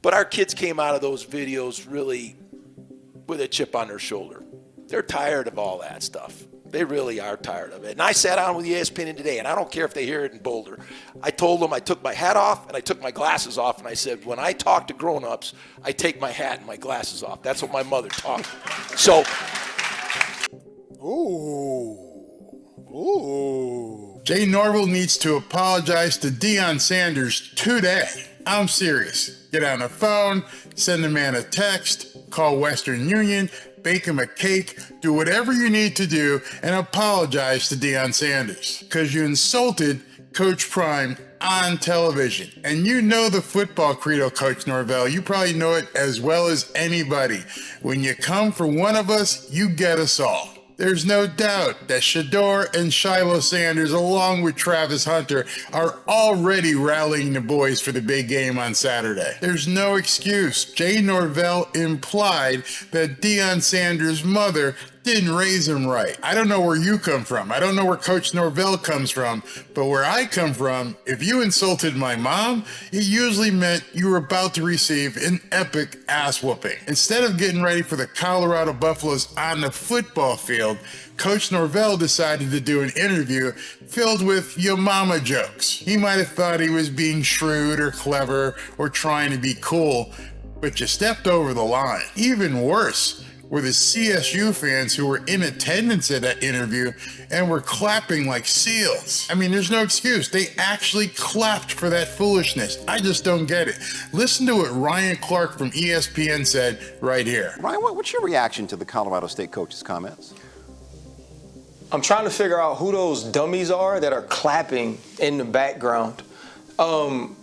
But our kids came out of those videos really with a chip on their shoulder. They're tired of all that stuff. They really are tired of it. And I sat down with ESPN today, and I don't care if they hear it in Boulder. I told them I took my hat off and I took my glasses off, and I said, when I talk to grown-ups, I take my hat and my glasses off. That's what my mother taught me. So, Jay Norvell needs to apologize to Deion Sanders today. I'm serious. Get on the phone, send the man a text, call Western Union, bake him a cake, do whatever you need to do, and apologize to Deion Sanders. Because you insulted Coach Prime on television. And you know the football credo, Coach Norvell. You probably know it as well as anybody. When you come for one of us, you get us all. There's no doubt that Shedeur and Shiloh Sanders, along with Travis Hunter, are already rallying the boys for the big game on Saturday. There's no excuse. Jay Norvell implied that Deion Sanders' mother didn't raise him right. I don't know where you come from. I don't know where Coach Norvell comes from, but where I come from, if you insulted my mom, it usually meant you were about to receive an epic ass whooping. Instead of getting ready for the Colorado Buffaloes on the football field, Coach Norvell decided to do an interview filled with yo mama jokes. He might have thought he was being shrewd or clever or trying to be cool, but you stepped over the line. Even worse were the CSU fans who were in attendance at that interview and were clapping like seals. I mean, there's no excuse. They actually clapped for that foolishness. I just don't get it. Listen to what Ryan Clark from ESPN said right here. Ryan, what's your reaction to the Colorado State coach's comments? I'm trying to figure out who those dummies are that are clapping in the background. And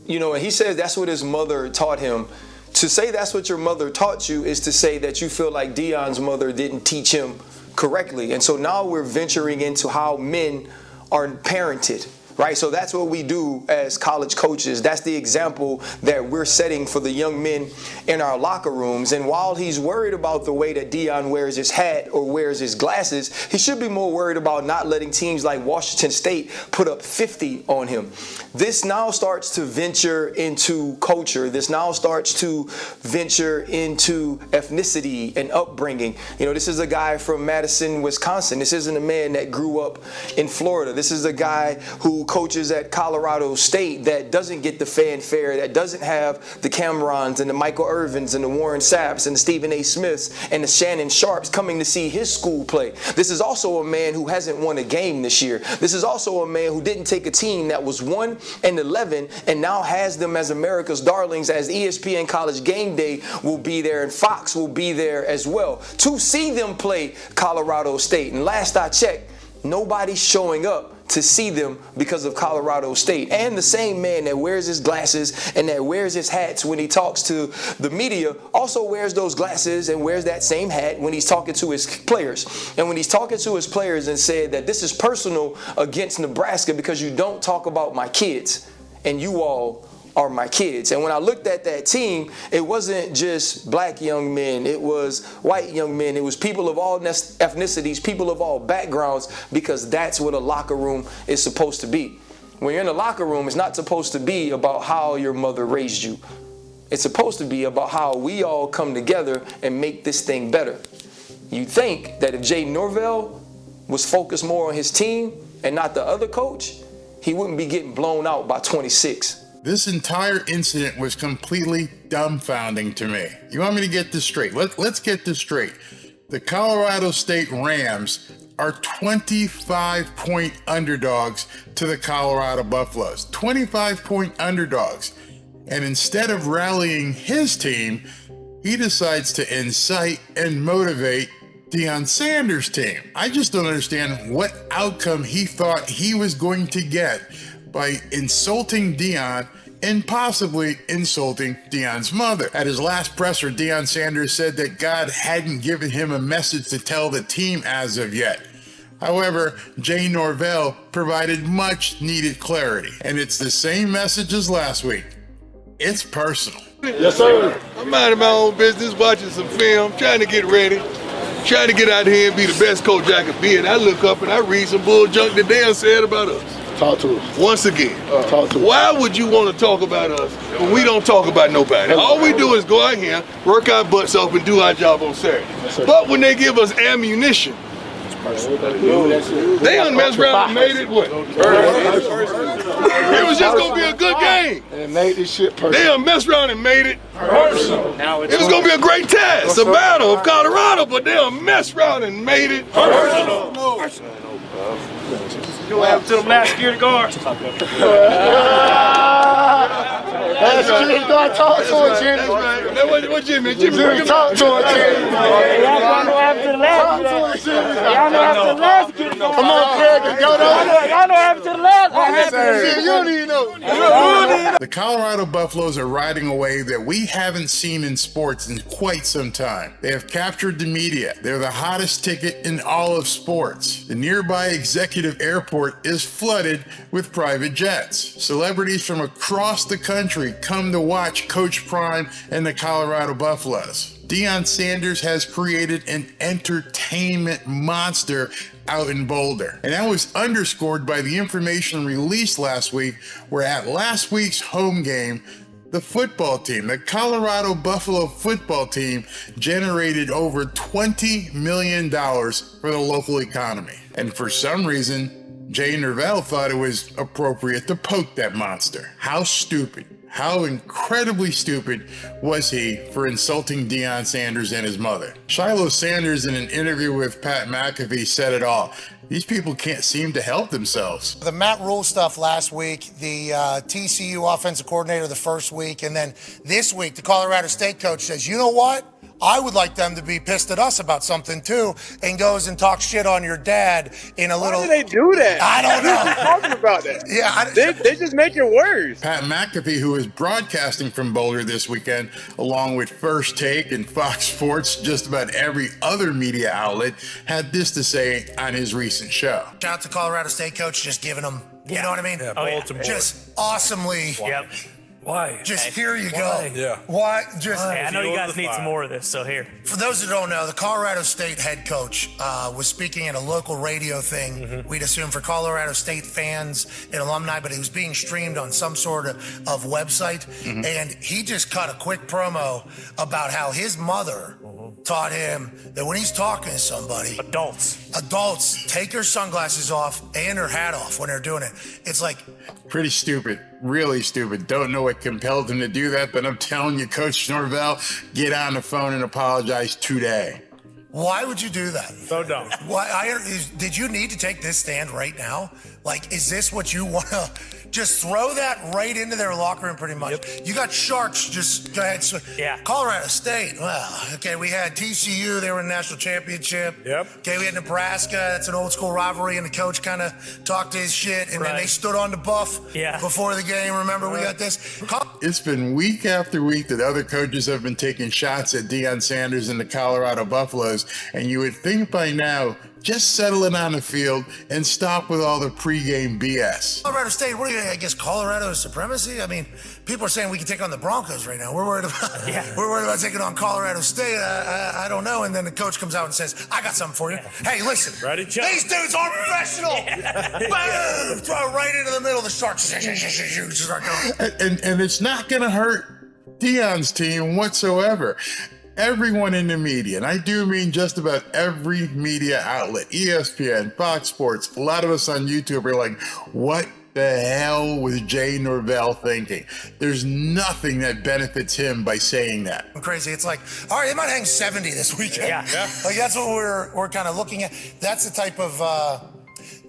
he says that's what his mother taught him. To say that's what your mother taught you is to say that you feel like Deion's mother didn't teach him correctly. And so now we're venturing into how men are parented, right? So that's what we do as college coaches. That's the example that we're setting for the young men in our locker rooms. And while he's worried about the way that Deion wears his hat or wears his glasses, he should be more worried about not letting teams like Washington State put up 50 on him. This now starts to venture into culture. This now starts to venture into ethnicity and upbringing. This is a guy from Madison, Wisconsin. This isn't a man that grew up in Florida. This is a guy who coaches at Colorado State that doesn't get the fanfare, that doesn't have the Camerons and the Michael Irvins and the Warren Sapps and the Stephen A. Smiths and the Shannon Sharps coming to see his school play. This is also a man who hasn't won a game this year. This is also a man who didn't take a team that was 1-11 and now has them as America's darlings, as ESPN College Game Day will be there and Fox will be there as well to see them play Colorado State. And last I checked, nobody's showing up to see them because of Colorado State. And the same man that wears his glasses and that wears his hats when he talks to the media also wears those glasses and wears that same hat when he's talking to his players. And when he's talking to his players and said that this is personal against Nebraska because you don't talk about my kids and you all are my kids. And when I looked at that team, it wasn't just black young men, it was white young men, it was people of all ethnicities, people of all backgrounds, because that's what a locker room is supposed to be. When you're in a locker room, it's not supposed to be about how your mother raised you. It's supposed to be about how we all come together and make this thing better. You'd think that if Jay Norvell was focused more on his team and not the other coach, he wouldn't be getting blown out by 26. This entire incident was completely dumbfounding to me. You want me to get this straight? Let's get this straight. The Colorado State Rams are 25-point underdogs to the Colorado Buffaloes. 25-point underdogs. And instead of rallying his team, he decides to incite and motivate Deion Sanders' team. I just don't understand what outcome he thought he was going to get by insulting Deion and possibly insulting Deion's mother. At his last presser, Deion Sanders said that God hadn't given him a message to tell the team as of yet. However, Jay Norvell provided much needed clarity, and it's the same message as last week. It's personal. Yes, sir. I'm minding my own business, watching some film, trying to get ready, trying to get out here and be the best coach I could be. And I look up and I read some bull junk that Deion said about us. Talk to us. Once again, talk to us. Why would you want to talk about us when we don't talk about nobody? All we do is go out here, work our butts off, and do our job on Saturday. But when they give us ammunition, they done messed around and made it what? It was just going to be a good game. And made this shit personal. They done messed around and made it personal. It was going to be a great test, a battle of Colorado, but they done messed around and made it personal. You what happened to them last security guards? Last security guard, talk to him, Jimmy. That's right. What Jimmy? Jimmy, talk to him, Jimmy. Y'all know what happened to the last. Y'all know what happened to the last security guard. Come on, Craig, go Y'all know what happened to the last. You don't even know. The Colorado Buffaloes are riding a wave that we haven't seen in sports in quite some time. They have captured the media. They're the hottest ticket in all of sports. The nearby executive airport is flooded with private jets. Celebrities from across the country come to watch Coach Prime and the Colorado Buffaloes. Deion Sanders has created an entertainment monster out in Boulder. And that was underscored by the information released last week, where at last week's home game, the football team, the Colorado Buffalo football team, generated over $20 million for the local economy. And for some reason, Jay Norvell thought it was appropriate to poke that monster. How stupid, how incredibly stupid was he for insulting Deion Sanders and his mother? Shiloh Sanders, in an interview with Pat McAfee, said it all. These people can't seem to help themselves. The Matt Rule stuff last week, the TCU offensive coordinator the first week, and then this week, the Colorado State coach says, you know what? I would like them to be pissed at us about something too, and goes and talks shit on your dad in a little. Why do they do that? I don't know. Talking about that. Yeah, they just make it worse. Pat McAfee, who is broadcasting from Boulder this weekend, along with First Take and Fox Sports, just about every other media outlet, had this to say on his recent show. Shout out to Colorado State coach, just giving them, you know what I mean? Just awesomely. Yep. Why? Just here you go. Yeah. Why? Just. Hey, I know you guys need some more of this, so here. For those who don't know, the Colorado State head coach was speaking at a local radio thing, we'd assume for Colorado State fans and alumni, but it was being streamed on some sort of website. And he just cut a quick promo about how his mother taught him that when he's talking to somebody, adults take their sunglasses off and their hat off when they're doing it. It's like, pretty stupid, really stupid. Don't know what compelled him to do that, but I'm telling you, Coach Norvell, get on the phone and apologize today. why would you do that? So dumb. Did you need to take this stand right now? Like, is this what you want to just throw that right into their locker room pretty much? Yep. You got Sharks, just go ahead. Yeah. Colorado State, well, okay, we had TCU, they were in the national championship. Yep. Okay, we had Nebraska, that's an old school rivalry, and the coach kind of talked his shit, and then they stood on the buff before the game. Remember, we got this. It's been week after week that other coaches have been taking shots at Deion Sanders and the Colorado Buffaloes, and you would think by now, just settle it on the field and stop with all the pregame BS. Colorado State, what do you, I guess Colorado is supremacy? I mean, people are saying we can take on the Broncos right now. We're worried about taking on Colorado State. I don't know. And then the coach comes out and says, I got something for you. Hey, listen, these dudes are professional. Boom! Throw it right into the middle of the Sharks. And it's not going to hurt Deion's team whatsoever. Everyone in the media, and I do mean just about every media outlet, ESPN, Fox Sports, a lot of us on YouTube are like, what the hell was Jay Norvell thinking? There's nothing that benefits him by saying that. Crazy. It's like, all right, they might hang 70 this weekend. Yeah. Like, that's what we're kind of looking at. That's the type of,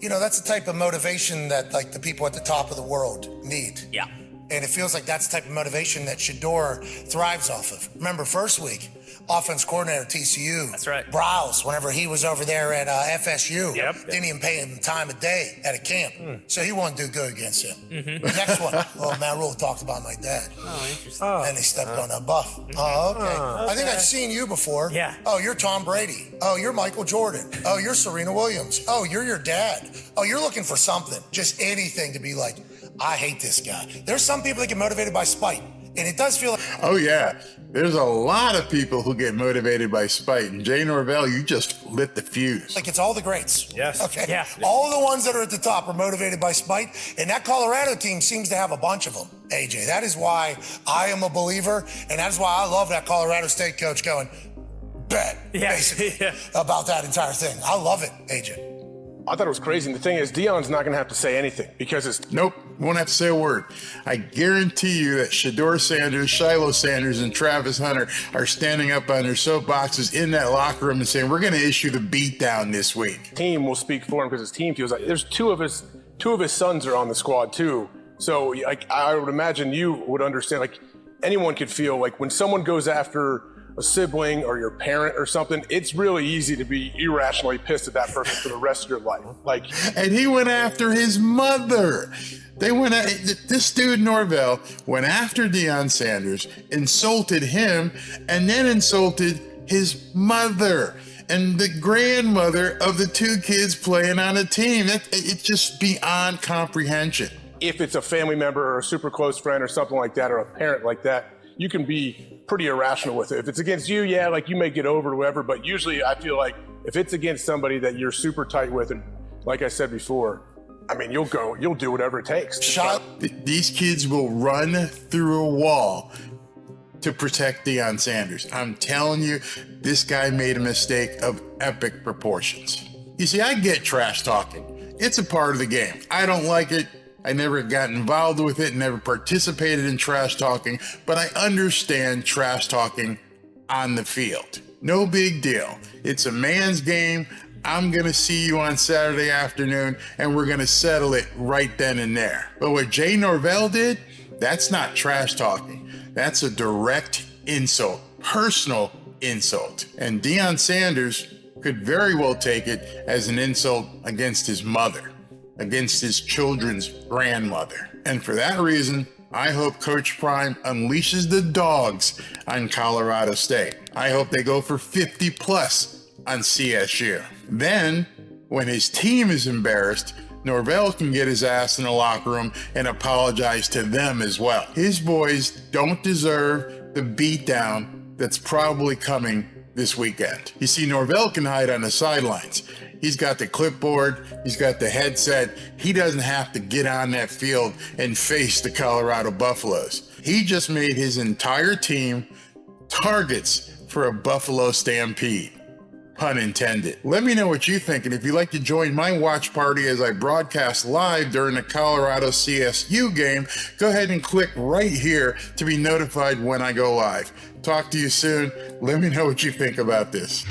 that's the type of motivation that, like, the people at the top of the world need. Yeah. And it feels like that's the type of motivation that Shedeur thrives off of. Remember, first week, offense coordinator at TCU. That's right. Browse, whenever he was over there at FSU. Didn't even pay him time of day at a camp. So he wouldn't do good against him. Next one, Matt Rule talked about my dad. Oh, interesting. And he stepped on that buff. Oh, okay. I think I've seen you before. Yeah. Oh, you're Tom Brady. Oh, you're Michael Jordan. Oh, you're Serena Williams. Oh, you're your dad. Oh, you're looking for something. Just anything to be like, I hate this guy. There's some people that get motivated by spite. And it does feel like, Oh, yeah. There's a lot of people who get motivated by spite. And Jay Norvell, you just lit the fuse. like it's all the greats. Yes. Okay. Yeah. All the ones that are at the top are motivated by spite. And that Colorado team seems to have a bunch of them, AJ. That is why I am a believer. And that is why I love that Colorado State coach going, bet, basically, about that entire thing. I love it, AJ. I thought it was crazy. And the thing is, Deion's not going to have to say anything because it's... Nope, won't have to say a word. I guarantee you that Shedeur Sanders, Shiloh Sanders, and Travis Hunter are standing up on their soapboxes in that locker room and saying, we're going to issue the beatdown this week. Team will speak for him because his team feels like there's two of his sons are on the squad too. So like, I would imagine you would understand, like anyone could feel like when someone goes after a sibling or your parent or something, it's really easy to be irrationally pissed at that person for the rest of your life. Like, and he went after his mother. This dude Norvell went after Deion Sanders, insulted him, and then insulted his mother and the grandmother of the two kids playing on a team. It's just beyond comprehension. If it's a family member or a super close friend or something like that, or a parent like that, you can be pretty irrational with it. If it's against you, yeah, like you may get over it or whatever, but usually I feel like if it's against somebody that you're super tight with, and like I said before, I mean, you'll do whatever it takes. These kids will run through a wall to protect Deion Sanders. I'm telling you, this guy made a mistake of epic proportions. You see, I get trash talking. It's a part of the game. I don't like it. I never got involved with it, never participated in trash talking, but I understand trash talking on the field. No big deal. It's a man's game. I'm going to see you on Saturday afternoon, and we're going to settle it right then and there. But what Jay Norvell did, that's not trash talking. That's a direct insult, personal insult. And Deion Sanders could very well take it as an insult against his mother, against his children's grandmother. And for that reason, I hope Coach Prime unleashes the dogs on Colorado State. I hope they go for 50 plus on CSU. Then, when his team is embarrassed, Norvell can get his ass in the locker room and apologize to them as well. His boys don't deserve the beatdown that's probably coming this weekend. You see, Norvell can hide on the sidelines. He's got the clipboard, he's got the headset. He doesn't have to get on that field and face the Colorado Buffaloes. He just made his entire team targets for a Buffalo stampede. Pun intended. Let me know what you think, and if you'd like to join my watch party as I broadcast live during the Colorado CSU game, go ahead and click right here to be notified when I go live. Talk to you soon. Let me know what you think about this.